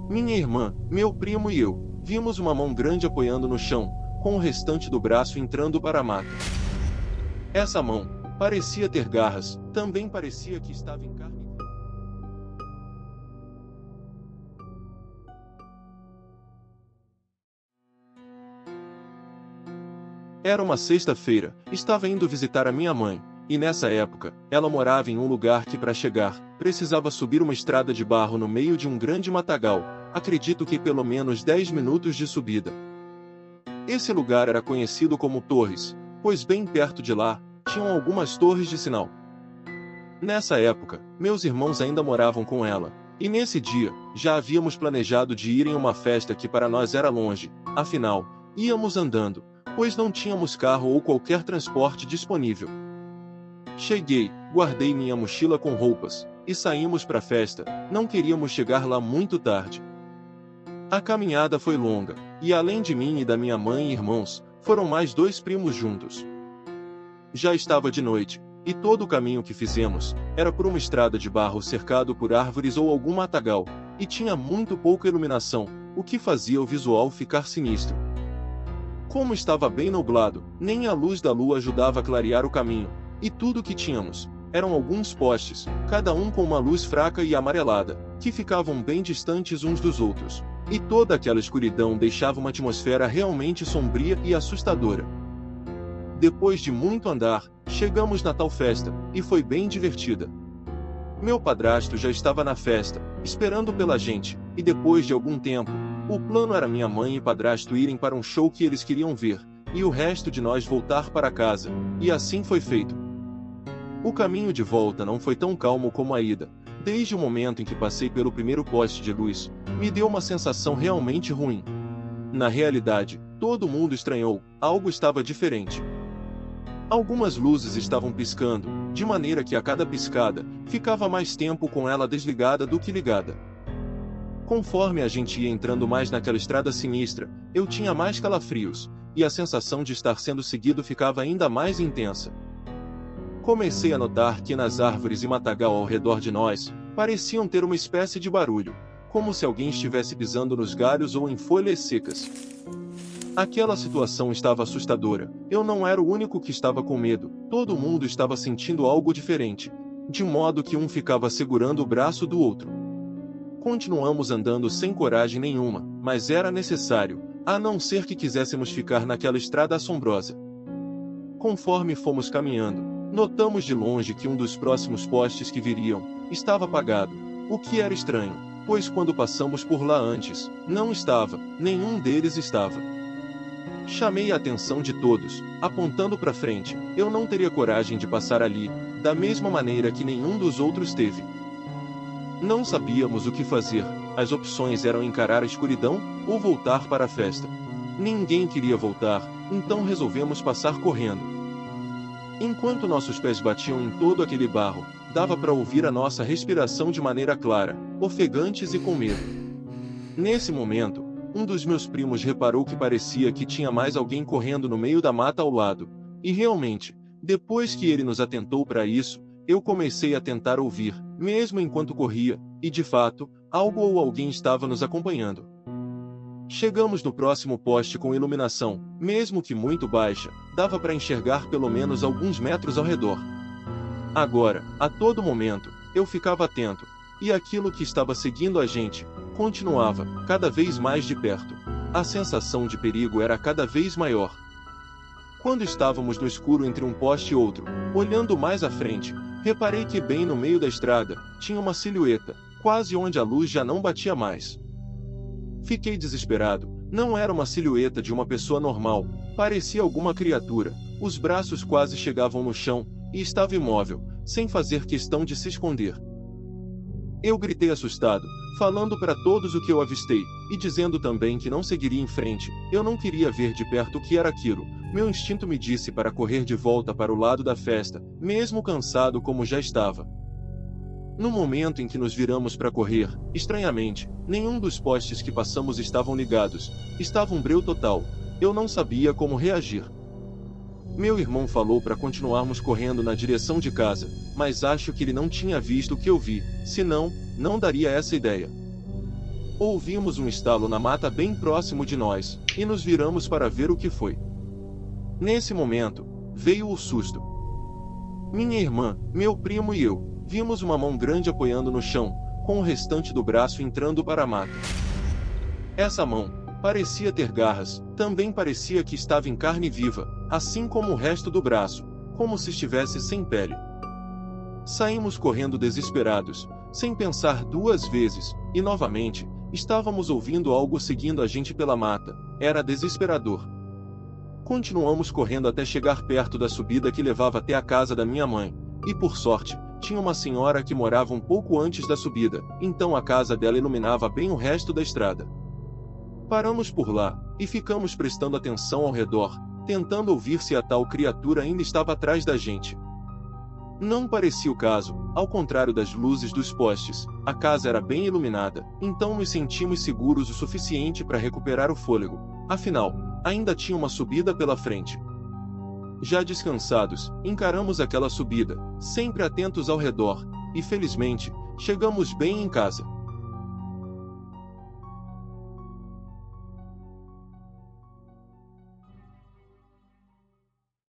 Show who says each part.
Speaker 1: Minha irmã, meu primo e eu vimos uma mão grande apoiando no chão, com o restante do braço entrando para a mata. Essa mão parecia ter garras, também parecia que estava em carne. Era uma sexta-feira, estava indo visitar a minha mãe, e nessa época, ela morava em um lugar que para chegar, precisava subir uma estrada de barro no meio de um grande matagal, acredito que pelo menos 10 minutos de subida. Esse lugar era conhecido como Torres, pois bem perto de lá, tinham algumas torres de sinal. Nessa época, meus irmãos ainda moravam com ela, e nesse dia, já havíamos planejado de ir em uma festa que para nós era longe, afinal, íamos andando, pois não tínhamos carro ou qualquer transporte disponível. Cheguei, guardei minha mochila com roupas, e saímos para a festa, não queríamos chegar lá muito tarde. A caminhada foi longa, e além de mim e da minha mãe e irmãos, foram mais 2 primos juntos. Já estava de noite, e todo o caminho que fizemos, era por uma estrada de barro cercado por árvores ou algum matagal, e tinha muito pouca iluminação, o que fazia o visual ficar sinistro. Como estava bem nublado, nem a luz da lua ajudava a clarear o caminho, e tudo o que tínhamos, eram alguns postes, cada um com uma luz fraca e amarelada, que ficavam bem distantes uns dos outros, e toda aquela escuridão deixava uma atmosfera realmente sombria e assustadora. Depois de muito andar, chegamos na tal festa, e foi bem divertida. Meu padrasto já estava na festa, esperando pela gente, e depois de algum tempo, o plano era minha mãe e padrasto irem para um show que eles queriam ver, e o resto de nós voltar para casa, e assim foi feito. O caminho de volta não foi tão calmo como a ida. Desde o momento em que passei pelo primeiro poste de luz, me deu uma sensação realmente ruim. Na realidade, todo mundo estranhou, algo estava diferente. Algumas luzes estavam piscando, de maneira que a cada piscada, ficava mais tempo com ela desligada do que ligada. Conforme a gente ia entrando mais naquela estrada sinistra, eu tinha mais calafrios, e a sensação de estar sendo seguido ficava ainda mais intensa. Comecei a notar que nas árvores e matagal ao redor de nós, pareciam ter uma espécie de barulho, como se alguém estivesse pisando nos galhos ou em folhas secas. Aquela situação estava assustadora, eu não era o único que estava com medo, todo mundo estava sentindo algo diferente, de modo que um ficava segurando o braço do outro. Continuamos andando sem coragem nenhuma, mas era necessário, a não ser que quiséssemos ficar naquela estrada assombrosa. Conforme fomos caminhando, notamos de longe que um dos próximos postes que viriam, estava apagado, o que era estranho, pois quando passamos por lá antes, não estava, nenhum deles estava. Chamei a atenção de todos, apontando para frente, eu não teria coragem de passar ali, da mesma maneira que nenhum dos outros teve. Não sabíamos o que fazer, as opções eram encarar a escuridão, ou voltar para a festa. Ninguém queria voltar, então resolvemos passar correndo. Enquanto nossos pés batiam em todo aquele barro, dava para ouvir a nossa respiração de maneira clara, ofegantes e com medo. Nesse momento, um dos meus primos reparou que parecia que tinha mais alguém correndo no meio da mata ao lado, e realmente, depois que ele nos atentou para isso, eu comecei a tentar ouvir, mesmo enquanto corria, e de fato, algo ou alguém estava nos acompanhando. Chegamos no próximo poste com iluminação, mesmo que muito baixa, dava para enxergar pelo menos alguns metros ao redor. Agora, a todo momento, eu ficava atento, e aquilo que estava seguindo a gente, continuava, cada vez mais de perto. A sensação de perigo era cada vez maior. Quando estávamos no escuro entre um poste e outro, olhando mais à frente, reparei que bem no meio da estrada, tinha uma silhueta, quase onde a luz já não batia mais. Fiquei desesperado, não era uma silhueta de uma pessoa normal, parecia alguma criatura, os braços quase chegavam no chão, e estava imóvel, sem fazer questão de se esconder. Eu gritei assustado, falando para todos o que eu avistei, e dizendo também que não seguiria em frente, eu não queria ver de perto o que era aquilo, meu instinto me disse para correr de volta para o lado da festa, mesmo cansado como já estava. No momento em que nos viramos para correr, estranhamente, nenhum dos postes que passamos estavam ligados, estava um breu total, eu não sabia como reagir. Meu irmão falou para continuarmos correndo na direção de casa, mas acho que ele não tinha visto o que eu vi, senão, não daria essa ideia. Ouvimos um estalo na mata bem próximo de nós, e nos viramos para ver o que foi. Nesse momento, veio o susto. Minha irmã, meu primo e eu, vimos uma mão grande apoiando no chão, com o restante do braço entrando para a mata. Essa mão parecia ter garras, também parecia que estava em carne viva, assim como o resto do braço, como se estivesse sem pele. Saímos correndo desesperados, sem pensar duas vezes, e novamente, estávamos ouvindo algo seguindo a gente pela mata. Era desesperador. Continuamos correndo até chegar perto da subida que levava até a casa da minha mãe, e por sorte, tinha uma senhora que morava um pouco antes da subida, então a casa dela iluminava bem o resto da estrada. Paramos por lá, e ficamos prestando atenção ao redor, tentando ouvir se a tal criatura ainda estava atrás da gente. Não parecia o caso, ao contrário das luzes dos postes, a casa era bem iluminada, então nos sentimos seguros o suficiente para recuperar o fôlego, afinal, ainda tinha uma subida pela frente. Já descansados, encaramos aquela subida, sempre atentos ao redor, e felizmente, chegamos bem em casa.